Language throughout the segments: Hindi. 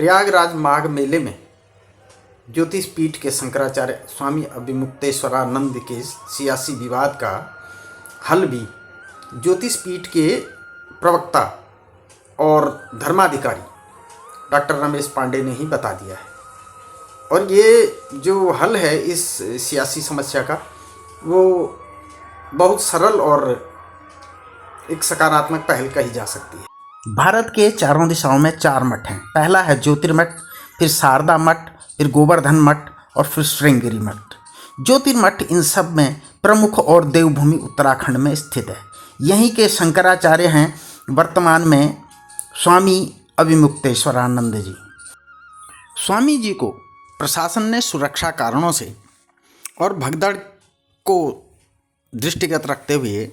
प्रयागराज माघ मेले में ज्योतिष पीठ के शंकराचार्य स्वामी अभिमुक्तेश्वरानंद के सियासी विवाद का हल भी ज्योतिष पीठ के प्रवक्ता और धर्माधिकारी डॉक्टर रमेश पांडे ने ही बता दिया है। और ये जो हल है इस सियासी समस्या का वो बहुत सरल और एक सकारात्मक पहल कही जा सकती है। भारत के चारों दिशाओं में 4 मठ हैं। पहला है ज्योतिर्मठ, फिर शारदा मठ, फिर गोवर्धन मठ और फिर श्रृंगेरी मठ। ज्योतिर्मठ इन सब में प्रमुख और देवभूमि उत्तराखंड में स्थित है। यहीं के शंकराचार्य हैं वर्तमान में स्वामी अभिमुक्तेश्वरानंद जी। स्वामी जी को प्रशासन ने सुरक्षा कारणों से और भगदड़ को दृष्टिगत रखते हुए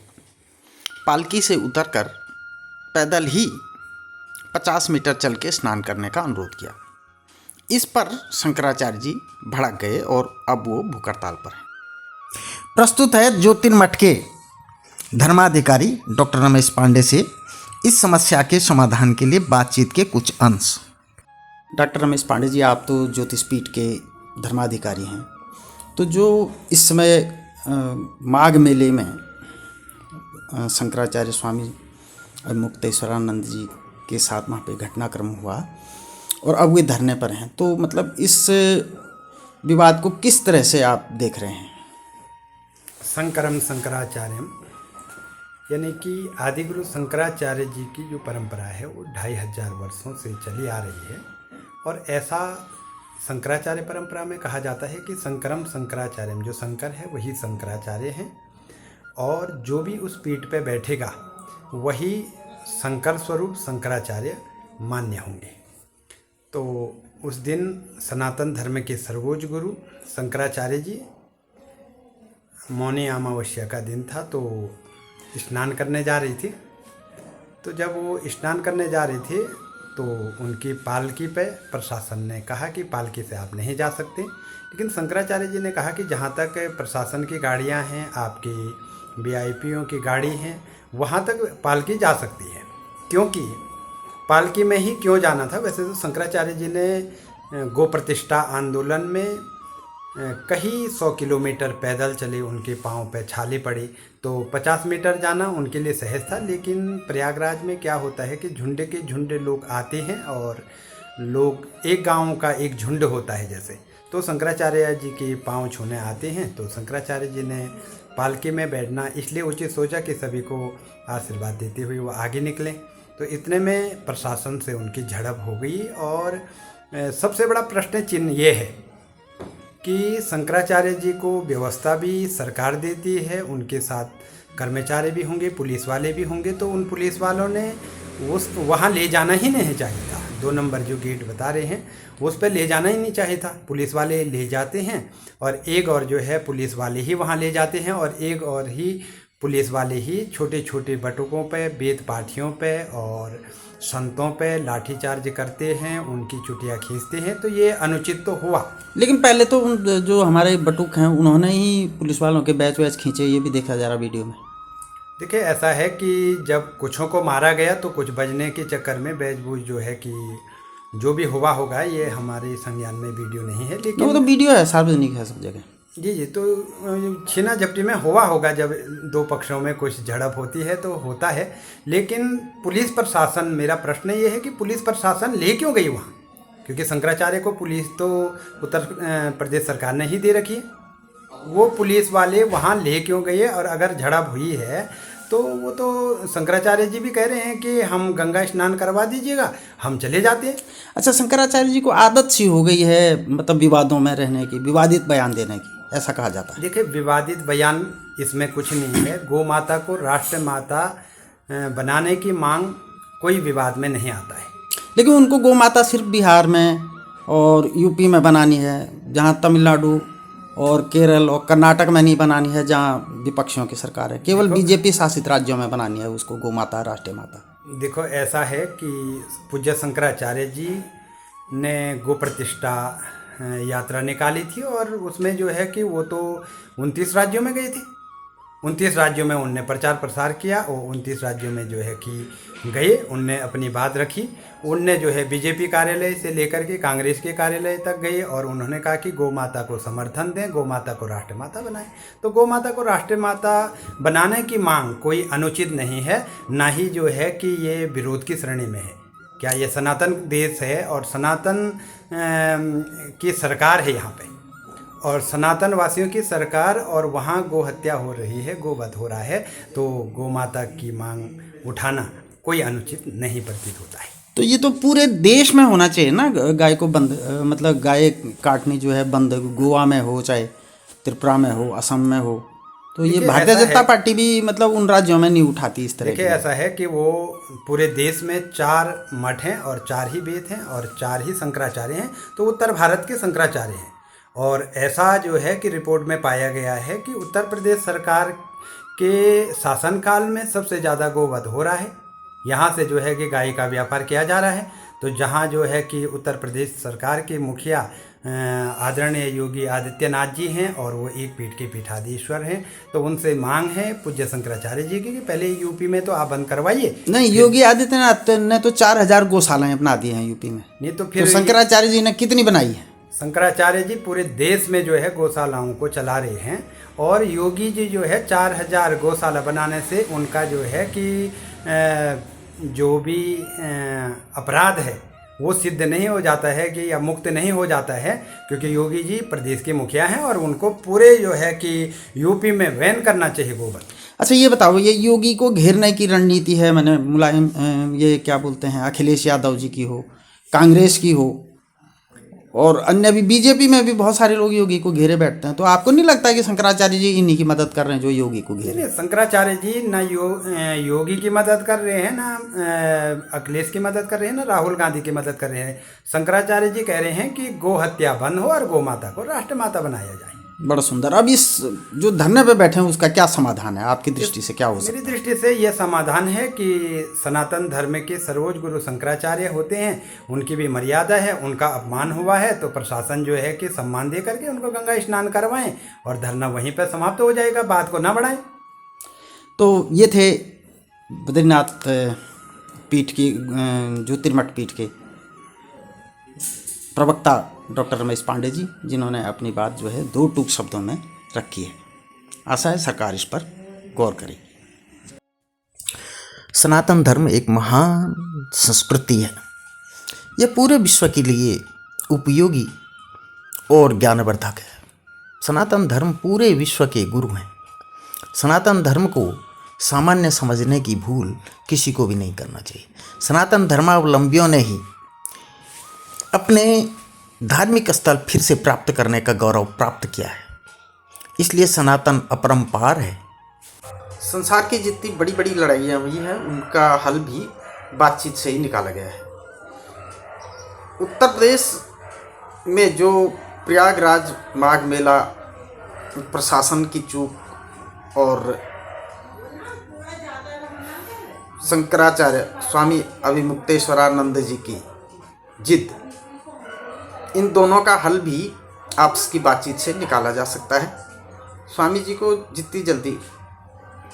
पालकी से उतरकर पैदल ही 50 मीटर चल के स्नान करने का अनुरोध किया। इस पर शंकराचार्य जी भड़क गए और अब वो भूख हड़ताल पर हैं। प्रस्तुत है ज्योतिर्मठ के धर्माधिकारी डॉक्टर रमेश पांडे से इस समस्या के समाधान के लिए बातचीत के कुछ अंश। डॉक्टर रमेश पांडे जी, आप तो ज्योतिष पीठ के धर्माधिकारी हैं, तो जो इस समय माघ मेले में शंकराचार्य स्वामी अभिमुक्तेश्वरानंद जी के साथ वहाँ पे घटनाक्रम हुआ और अब वे धरने पर हैं, तो मतलब इस विवाद को किस तरह से आप देख रहे हैं? शंकरम शंकराचार्यम यानी कि आदिगुरु शंकराचार्य जी की जो परंपरा है वो 2500 वर्षों से चली आ रही है। और ऐसा शंकराचार्य परंपरा में कहा जाता है कि शंकरम शंकराचार्यम, जो शंकर है वही शंकराचार्य हैं और जो भी उस पीठ पे बैठेगा वही शंकर स्वरूप शंकराचार्य मान्य होंगे। तो उस दिन सनातन धर्म के सर्वोच्च गुरु शंकराचार्य जी, मौनी अमावस्या का दिन था, तो स्नान करने जा रही थी। तो जब वो स्नान करने जा रही थी तो उनकी पालकी पे प्रशासन ने कहा कि पालकी से आप नहीं जा सकते, लेकिन शंकराचार्य जी ने कहा कि जहाँ तक प्रशासन की गाड़ियाँ हैं, आपकी वीआईपीओं की गाड़ी हैं, वहाँ तक पालकी जा सकती है, क्योंकि पालकी में ही क्यों जाना था। वैसे तो शंकराचार्य जी ने गो प्रतिष्ठा आंदोलन में कहीं 100 किलोमीटर पैदल चले, उनके पाँव पे छाले पड़ी, तो 50 मीटर जाना उनके लिए सहज था। लेकिन प्रयागराज में क्या होता है कि झुंड के झुंड लोग आते हैं और लोग, एक गांव का एक झुंड होता है जैसे, तो शंकराचार्य जी के पाँव छूने आते हैं। तो शंकराचार्य जी ने पालकी में बैठना इसलिए उचित सोचा कि सभी को आशीर्वाद देते हुए वो आगे निकले। तो इतने में प्रशासन से उनकी झड़प हो गई। और सबसे बड़ा प्रश्न चिन्ह ये है कि शंकराचार्य जी को व्यवस्था भी सरकार देती है, उनके साथ कर्मचारी भी होंगे, पुलिस वाले भी होंगे, तो उन पुलिस वालों ने उस वहाँ ले जाना ही नहीं चाहिए था। 2 नंबर जो गेट बता रहे हैं उस पर ले जाना ही नहीं चाहिए था। पुलिस वाले ले जाते हैं और एक और जो है पुलिस वाले ही वहाँ ले जाते हैं और एक और ही पुलिस वाले ही छोटे छोटे बटुकों पे, वेद पाठियों पे और संतों पे लाठीचार्ज करते हैं, उनकी चुटियाँ खींचते हैं। तो ये अनुचित तो हुआ। लेकिन पहले तो जो हमारे बटुक हैं उन्होंने ही पुलिस वालों के बैच वैच खींचे, ये भी देखा जा रहा वीडियो में। देखिए, ऐसा है कि जब कुछों को मारा गया तो कुछ बजने के चक्कर में बैच बूझ जो है कि जो भी हुआ होगा, ये हमारे संज्ञान में वीडियो नहीं है, लेकिन वो तो वीडियो है, सार्वजनिक है सब जगह। जी, तो छीना झपटी में हुआ होगा। जब 2 पक्षों में कुछ झड़प होती है तो होता है। लेकिन पुलिस प्रशासन, मेरा प्रश्न ये है कि पुलिस प्रशासन ले क्यों गई वहाँ? क्योंकि शंकराचार्य को पुलिस तो उत्तर प्रदेश सरकार ने ही दे रखी है। वो पुलिस वाले वहाँ ले क्यों गए? और अगर झड़प हुई है तो वो तो शंकराचार्य जी भी कह रहे हैं कि हम गंगा स्नान करवा दीजिएगा, हम चले जाते हैं। अच्छा, शंकराचार्य जी को आदत सी हो गई है मतलब विवादों में रहने की, विवादित बयान देने की, ऐसा कहा जाता है। देखिए, विवादित बयान इसमें कुछ नहीं है। गौ माता को राष्ट्र माता बनाने की मांग कोई विवाद में नहीं आता है। लेकिन उनको गौ माता सिर्फ बिहार में और यूपी में बनानी है, जहाँ तमिलनाडु और केरल और कर्नाटक में नहीं बनानी है, जहाँ विपक्षियों की सरकार है। केवल बीजेपी शासित राज्यों में बनानी है उसको गौ माता, राष्ट्रीय माता। देखो, ऐसा है कि पूज्य शंकराचार्य जी ने गो प्रतिष्ठा यात्रा निकाली थी और उसमें जो है कि वो तो 29 राज्यों में गए थे। 29 राज्यों में उनने प्रचार प्रसार किया और 29 राज्यों में जो है कि गए, उनने अपनी बात रखी। उनने जो है बीजेपी कार्यालय से लेकर के कांग्रेस के कार्यालय तक गए और उन्होंने कहा कि गौ माता को समर्थन दें, गौ माता को राष्ट्रमाता बनाएं। तो गौ माता को राष्ट्रमाता बनाने की मांग कोई अनुचित नहीं है, ना ही जो है कि ये विरोध की श्रेणी में है। क्या ये सनातन देश है और सनातन की सरकार है यहाँ पे, और सनातन वासियों की सरकार, और वहाँ गो हत्या हो रही है, गोवध हो रहा है, तो गौ माता की मांग उठाना कोई अनुचित नहीं प्रतीत होता है। तो ये तो पूरे देश में होना चाहिए ना, गाय को बंद, मतलब गाय काटनी जो है बंद, गोवा में हो चाहे त्रिपुरा में हो, असम में हो। तो ये भारतीय जनता पार्टी भी मतलब उन राज्यों में नहीं उठाती इस तरह। देखिए ऐसा है कि वो पूरे देश में 4 मठ हैं और 4 ही वेद हैं और 4 ही शंकराचार्य हैं, तो उत्तर भारत के शंकराचार्य हैं। और ऐसा जो है कि रिपोर्ट में पाया गया है कि उत्तर प्रदेश सरकार के शासनकाल में सबसे ज़्यादा गोवध हो रहा है। यहाँ से जो है कि गाय का व्यापार किया जा रहा है। तो जहाँ जो है कि उत्तर प्रदेश सरकार के मुखिया आदरणीय योगी आदित्यनाथ जी हैं और वो एक पीठ के पीठाधीश्वर हैं, तो उनसे मांग है पूज्य शंकराचार्य जी की कि पहले यूपी में तो आप बंद करवाइए। नहीं, योगी आदित्यनाथ ने तो 4000 गौशालाएं अपना दी हैं यूपी में। नहीं तो फिर शंकराचार्य जी ने कितनी बनाई है? शंकराचार्य जी पूरे देश में जो है गौशालाओं को चला रहे हैं, और योगी जी जो है 4000 गौशाला बनाने से उनका जो है कि जो भी अपराध है वो सिद्ध नहीं हो जाता है कि या मुक्त नहीं हो जाता है, क्योंकि योगी जी प्रदेश के मुखिया हैं और उनको पूरे जो है कि यूपी में बैन करना चाहिए गोवध। अच्छा ये बताओ, ये योगी को घेरने की रणनीति है, मैंने मुलायम ये क्या बोलते हैं अखिलेश यादव जी की हो, कांग्रेस की हो, और अन्य भी बीजेपी में भी बहुत सारे लोग योगी को घेरे बैठते हैं। तो आपको नहीं लगता कि शंकराचार्य जी इन्हीं की मदद कर रहे हैं जो योगी को घेरे? नहीं, शंकराचार्य जी ना योगी की मदद कर रहे हैं, ना अखिलेश की मदद कर रहे हैं, ना राहुल गांधी की मदद कर रहे हैं। शंकराचार्य जी कह रहे हैं कि गो हत्या बंद हो और गौ माता को राष्ट्रमाता बनाया जाए। बड़ा सुंदर। अब इस जो धरने पे बैठे हैं उसका क्या समाधान है आपकी दृष्टि से, क्या हो सकता है? मेरी दृष्टि से यह समाधान है कि सनातन धर्म के सर्वोच्च गुरु शंकराचार्य होते हैं, उनकी भी मर्यादा है, उनका अपमान हुआ है तो प्रशासन जो है कि सम्मान दे करके उनको गंगा स्नान करवाएं और धरना वहीं पर समाप्त हो जाएगा, बात को ना बढ़ाएं। तो ये थे बद्रीनाथ पीठ की, ज्योतिर्मठ पीठ के प्रवक्ता डॉक्टर रमेश पांडे जी, जिन्होंने अपनी बात जो है 2 टूक शब्दों में रखी है। आशा है सरकार इस पर गौर करे। सनातन धर्म एक महान संस्कृति है। यह पूरे विश्व के लिए उपयोगी और ज्ञानवर्धक है। सनातन धर्म पूरे विश्व के गुरु हैं। सनातन धर्म को सामान्य समझने की भूल किसी को भी नहीं करना चाहिए। सनातन धर्मावलंबियों ने ही अपने धार्मिक स्थल फिर से प्राप्त करने का गौरव प्राप्त किया है, इसलिए सनातन अपरंपार है। संसार की जितनी बड़ी बड़ी लड़ाइयाँ हुई हैं उनका हल भी बातचीत से ही निकाला गया है। उत्तर प्रदेश में जो प्रयागराज माघ मेला प्रशासन की चूक और शंकराचार्य स्वामी अभिमुक्तेश्वरानंद जी की जिद, इन दोनों का हल भी आपस की बातचीत से निकाला जा सकता है। स्वामी जी को जितनी जल्दी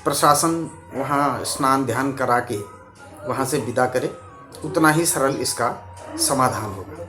प्रशासन वहाँ स्नान ध्यान करा के वहाँ से विदा करे, उतना ही सरल इसका समाधान होगा।